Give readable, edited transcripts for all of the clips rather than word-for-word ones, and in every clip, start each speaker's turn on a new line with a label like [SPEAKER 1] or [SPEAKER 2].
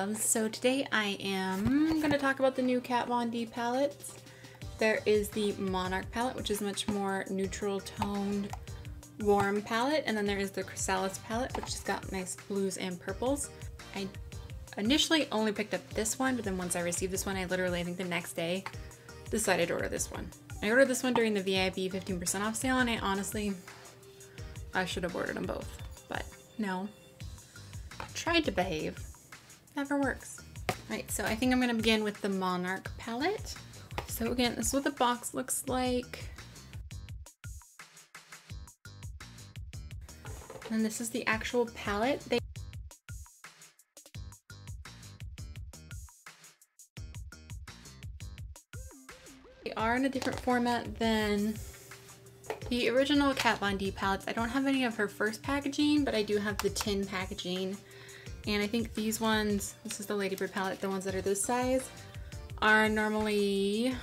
[SPEAKER 1] loves. So today I am going to talk about the new Kat Von D palettes. There is the Monarch palette, which is much more neutral toned, warm palette, and then there is the Chrysalis palette, which has got nice blues and purples. I initially only picked up this one, but then once I received this one, I literally, I think the next day, decided to order this one. I ordered this one during the VIP 15% off sale, and I should have ordered them both, but no. Tried to behave. Never works. Right, so I think I'm gonna begin with the Monarch palette. So again, this is what the box looks like. And this is the actual palette. They are in a different format than the original Kat Von D palettes. I don't have any of her first packaging, but I do have the tin packaging. And I think these ones, this is the Ladybird palette, the ones that are this size, are normally,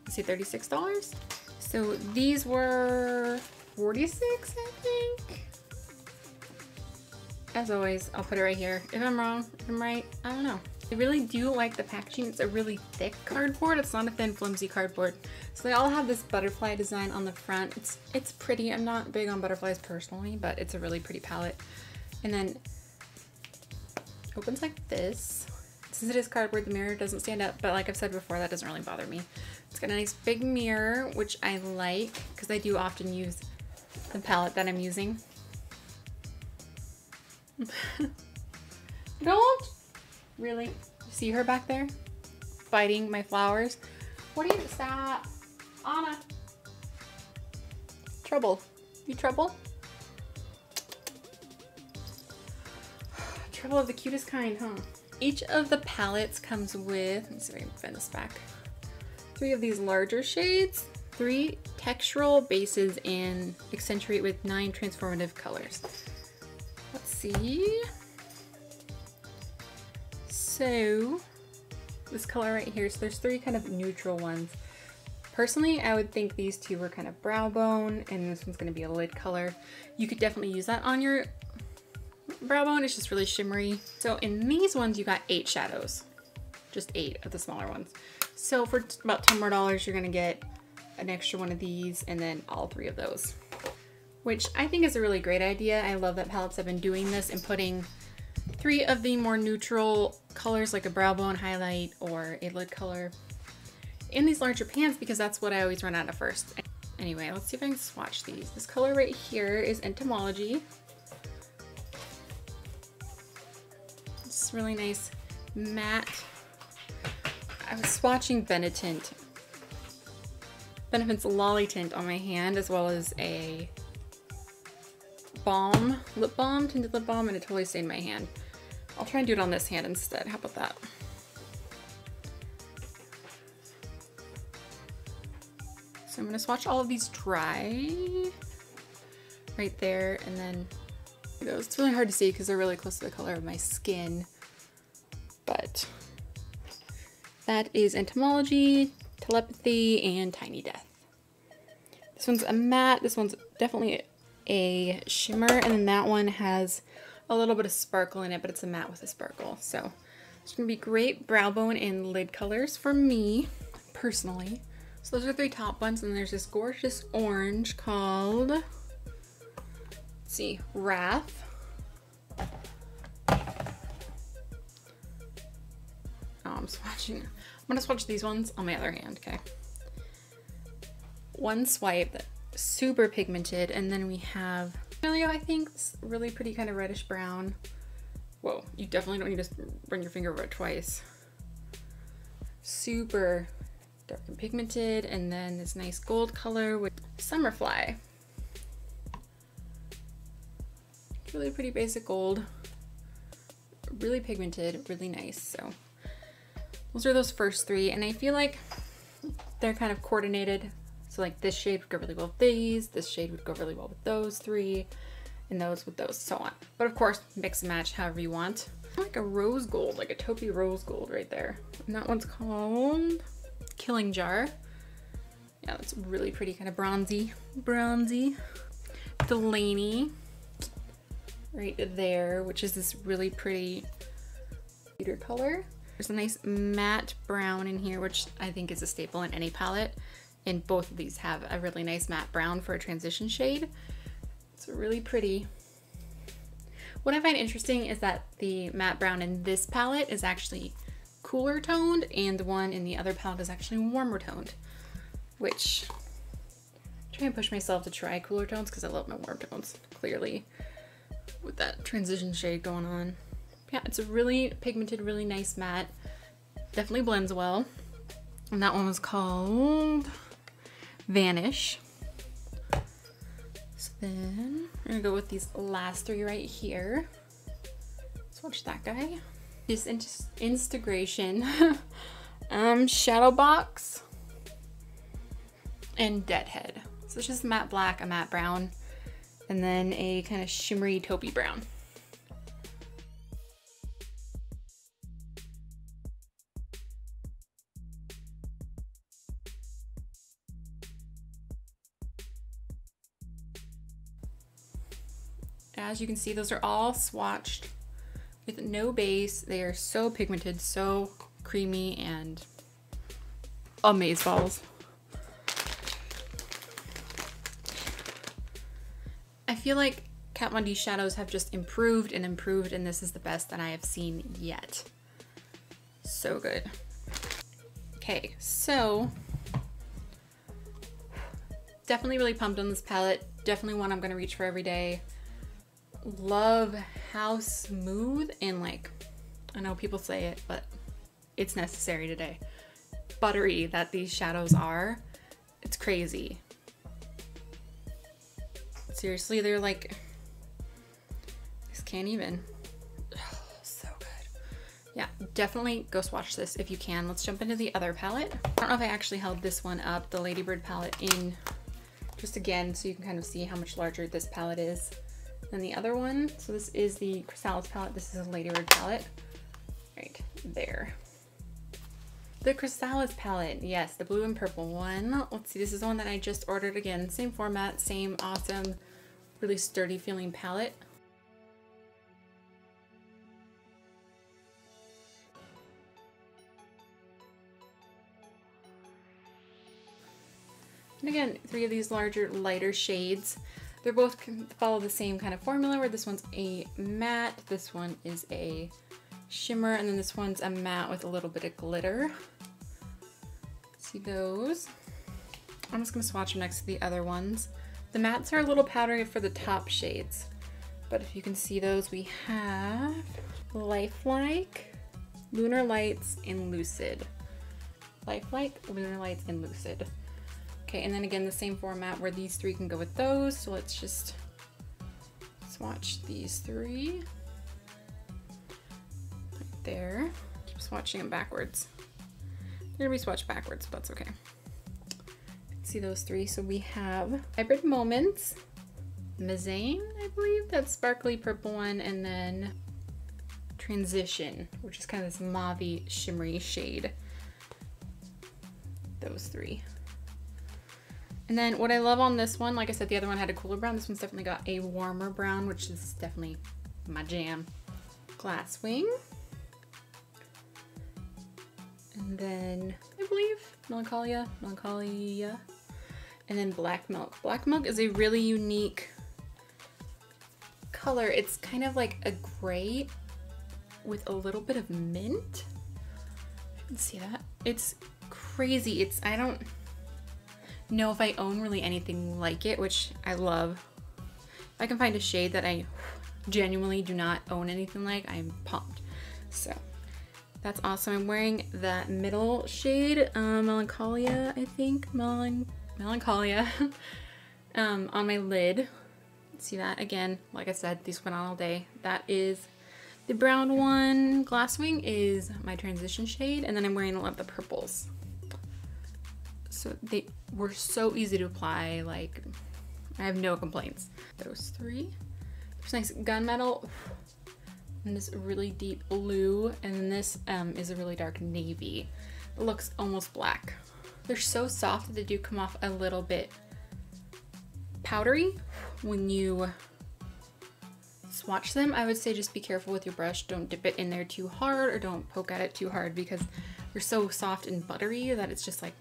[SPEAKER 1] let's see, $36. So these were $46, I think. As always, I'll put it right here. If I'm wrong, if I'm right, I don't know. I really do like the packaging. It's a really thick cardboard. It's not a thin, flimsy cardboard. So they all have this butterfly design on the front. It's pretty. I'm not big on butterflies personally, but it's a really pretty palette. And then opens like this. Since it is cardboard, the mirror doesn't stand up, but like I've said before, that doesn't really bother me. It's got a nice big mirror, which I like because I do often use the palette that I'm using. Don't really see her back there biting my flowers. What do you, stop, Anna. Trouble. You trouble? Trouble of the cutest kind, huh? Each of the palettes comes with, let me see if I can bend this back, 3 of these larger shades, 3 textural bases, and accentuate with 9 transformative colors. Let's see. So this color right here, so there's 3 kind of neutral ones. Personally, I would think these 2 were kind of brow bone, and this one's gonna be a lid color. You could definitely use that on your brow bone. It's just really shimmery. So in these ones, you got 8 shadows, just 8 of the smaller ones. So for about $10 more, you're gonna get an extra one of these and then all 3 of those, which I think is a really great idea. I love that palettes have been doing this and putting 3 of the more neutral colors like a brow bone highlight or a lid color in these larger pans, because that's what I always run out of first. Anyway, let's see if I can swatch these. This color right here is Entomology. It's really nice matte. I was swatching Benefit's Lolly Tint on my hand, as well as a balm, lip balm, tinted lip balm, and it totally stained my hand. I'll try and do it on this hand instead. How about that? So I'm gonna swatch all of these dry right there, and then it's really hard to see because they're really close to the color of my skin, but that is Entomology, Telepathy, and Tiny Death. This one's a matte, this one's definitely a shimmer, and then that one has a little bit of sparkle in it, but it's a matte with a sparkle. So it's gonna be great brow bone and lid colors for me, personally. So those are 3 top ones, and then there's this gorgeous orange called, let's see, Wrath. I'm gonna swatch these ones on my other hand, okay? One swipe, super pigmented, and then we have Emilio, I think, this really pretty kind of reddish brown. Whoa, you definitely don't need to run your finger over it twice. Super dark and pigmented, and then this nice gold color with Summerfly. Really pretty basic gold, really pigmented, really nice. So those are those first 3, and I feel like they're kind of coordinated. So like this shade would go really well with these, this shade would go really well with those 3, and those with those, so on. But of course, mix and match however you want. Like a rose gold, like a taupey rose gold right there. And that one's called Killing Jar. Yeah, that's really pretty, kind of bronzy. Delaney right there, which is this really pretty lighter color. There's a nice matte brown in here, which I think is a staple in any palette. And both of these have a really nice matte brown for a transition shade. It's really pretty. What I find interesting is that the matte brown in this palette is actually cooler toned and the one in the other palette is actually warmer toned, which I'm trying to push myself to try cooler tones because I love my warm tones, clearly, with that transition shade going on. Yeah, it's a really pigmented, really nice matte. Definitely blends well. And that one was called Vanish. So then we're gonna go with these last three right here. Swatch that guy. This Instagration, Shadow Box, and Deadhead. So it's just matte black, a matte brown, and then a kind of shimmery taupey brown. As you can see, those are all swatched with no base. They are so pigmented, so creamy, and amazeballs. I feel like Kat Von D shadows have just improved and improved, and this is the best that I have seen yet. So good. Okay, so definitely really pumped on this palette. Definitely one I'm gonna reach for every day. Love how smooth and, like, I know people say it, but it's necessary today, buttery that these shadows are. It's crazy. Seriously, they're like, I just can't even. Oh, so good. Yeah, definitely go swatch this if you can. Let's jump into the other palette. I don't know if I actually held this one up, the Ladybird palette, in just again so you can kind of see how much larger this palette is than the other one. So this is the Chrysalis palette. This is a Ladybird palette right there. The Chrysalis palette, yes, the blue and purple one. Let's see, this is the one that I just ordered. Again, same format, same awesome, really sturdy feeling palette. And again, three of these larger, lighter shades. They're both follow the same kind of formula where this one's a matte, this one is a shimmer, and then this one's a matte with a little bit of glitter. See those? I'm just gonna swatch them next to the other ones. The mattes are a little powdery for the top shades, but if you can see those, we have Lifelike, Lunar Lights, and Lucid. Lifelike, Lunar Lights, and Lucid. Okay, and then again, the same format where these three can go with those. So let's just swatch these three. Right there. Keep swatching them backwards. They're gonna be swatched backwards, but that's okay. See those three. So we have Hybrid Moments, Mazane, I believe, that sparkly purple one, and then Transition, which is kind of this mauve-y, shimmery shade. Those three. And then what I love on this one, like I said, the other one had a cooler brown. This one's definitely got a warmer brown, which is definitely my jam. Glasswing. And then, I believe, Melancholia. And then Black Milk. Black Milk is a really unique color. It's kind of like a gray with a little bit of mint. You can see that. It's crazy. I don't know if I own really anything like it, which I love. If I can find a shade that I genuinely do not own anything like, I'm pumped. So that's awesome. I'm wearing that middle shade, Melancholia, I think. Melancholia on my lid. See that? Again, like I said, these went on all day. That is the brown one. Glasswing is my transition shade, and then I'm wearing a lot of the purples. So they were so easy to apply, like, I have no complaints. Those three. There's nice gunmetal, and this really deep blue, and then this is a really dark navy. It looks almost black. They're so soft that they do come off a little bit powdery when you swatch them, I would say just be careful with your brush. Don't dip it in there too hard or don't poke at it too hard because they're so soft and buttery that it's just like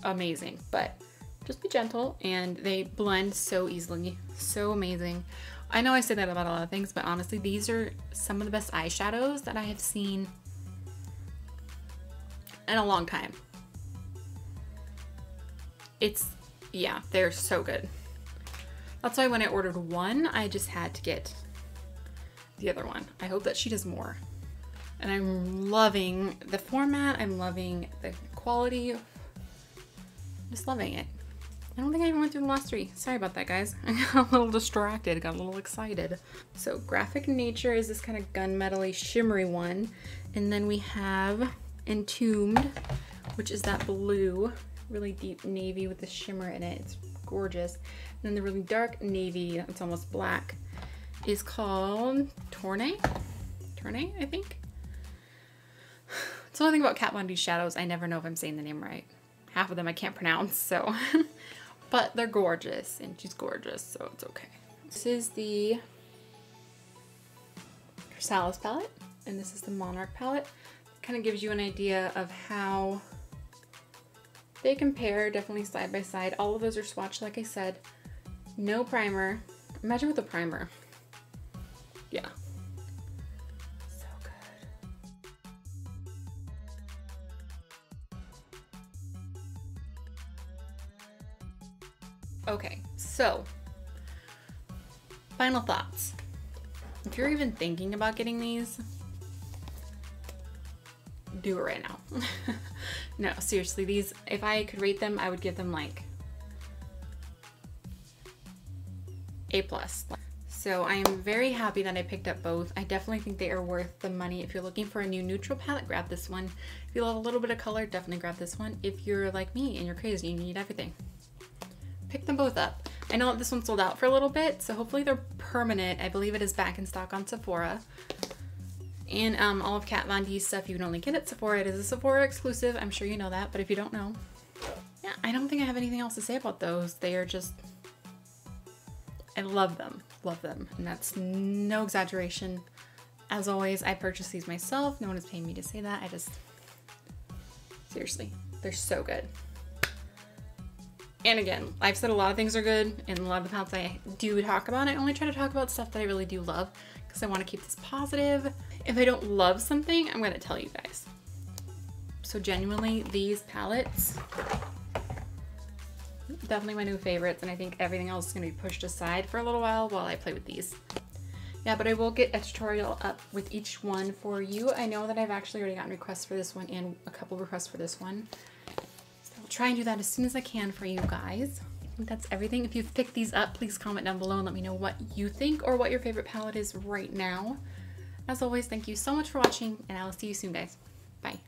[SPEAKER 1] amazing. But just be gentle, and they blend so easily. So amazing. I know I say that about a lot of things, but honestly, these are some of the best eyeshadows that I have seen in a long time. Yeah, they're so good. That's why when I ordered one, I just had to get the other one. I hope that she does more. And I'm loving the format. I'm loving the quality. I'm just loving it. I don't think I even went through the last three. Sorry about that, guys. I got a little distracted, got a little excited. So Graphic Nature is this kind of gunmetal-y, shimmery one. And then we have Entombed, which is that blue, really deep navy with the shimmer in it. It's gorgeous. And then the really dark navy, it's almost black, is called Tournay, I think. It's the only thing about Kat Von D's shadows, I never know if I'm saying the name right. Half of them I can't pronounce, so. But they're gorgeous, and she's gorgeous, so it's okay. This is the Chrysalis palette, and this is the Monarch palette. Kind of gives you an idea of how they compare, definitely side by side. All of those are swatched, like I said. No primer. Imagine with a primer. Yeah. So good. Okay, so final thoughts. If you're even thinking about getting these, do it right now. No, seriously, these, if I could rate them, I would give them like A+. So I am very happy that I picked up both. I definitely think they are worth the money. If you're looking for a new neutral palette, grab this one. If you love a little bit of color, definitely grab this one. If you're like me and you're crazy and you need everything, pick them both up. I know this one sold out for a little bit, so hopefully they're permanent. I believe it is back in stock on Sephora. And all of Kat Von D's stuff you can only get at Sephora. It is a Sephora exclusive. I'm sure you know that, but if you don't know, yeah, I don't think I have anything else to say about those. They are just, I love them, and that's no exaggeration. As always, I purchased these myself. No one is paying me to say that. I just, seriously, they're so good. And again, I've said a lot of things are good, and a lot of the palettes I do talk about, I only try to talk about stuff that I really do love, because I want to keep this positive. If I don't love something, I'm going to tell you guys. So genuinely, these palettes, definitely my new favorites, and I think everything else is going to be pushed aside for a little while I play with these. Yeah, but I will get a tutorial up with each one for you. I know that I've actually already gotten requests for this one and a couple requests for this one. So I'll try and do that as soon as I can for you guys. I think that's everything. If you've picked these up, please comment down below and let me know what you think or what your favorite palette is right now. As always, thank you so much for watching, and I will see you soon, guys. Bye.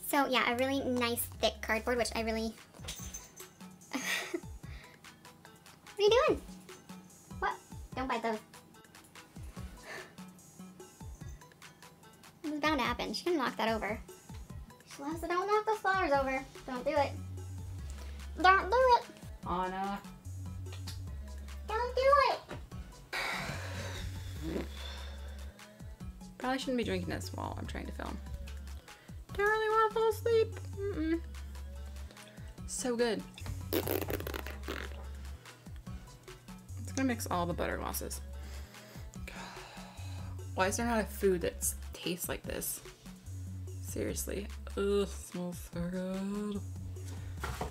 [SPEAKER 2] So yeah, a really nice thick cardboard, which I really... What are you doing? What? Don't bite those. This is bound to happen. She can knock that over. She loves to don't knock those flowers over. Don't do it. Don't do it.
[SPEAKER 1] Anna.
[SPEAKER 2] Don't do it.
[SPEAKER 1] Probably shouldn't be drinking this while I'm trying to film. Don't really want to fall asleep. So good. It's gonna mix all the butter glosses. Why is there not a food that tastes like this? Seriously. Ugh, smells so good.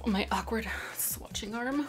[SPEAKER 1] My awkward swatching arm.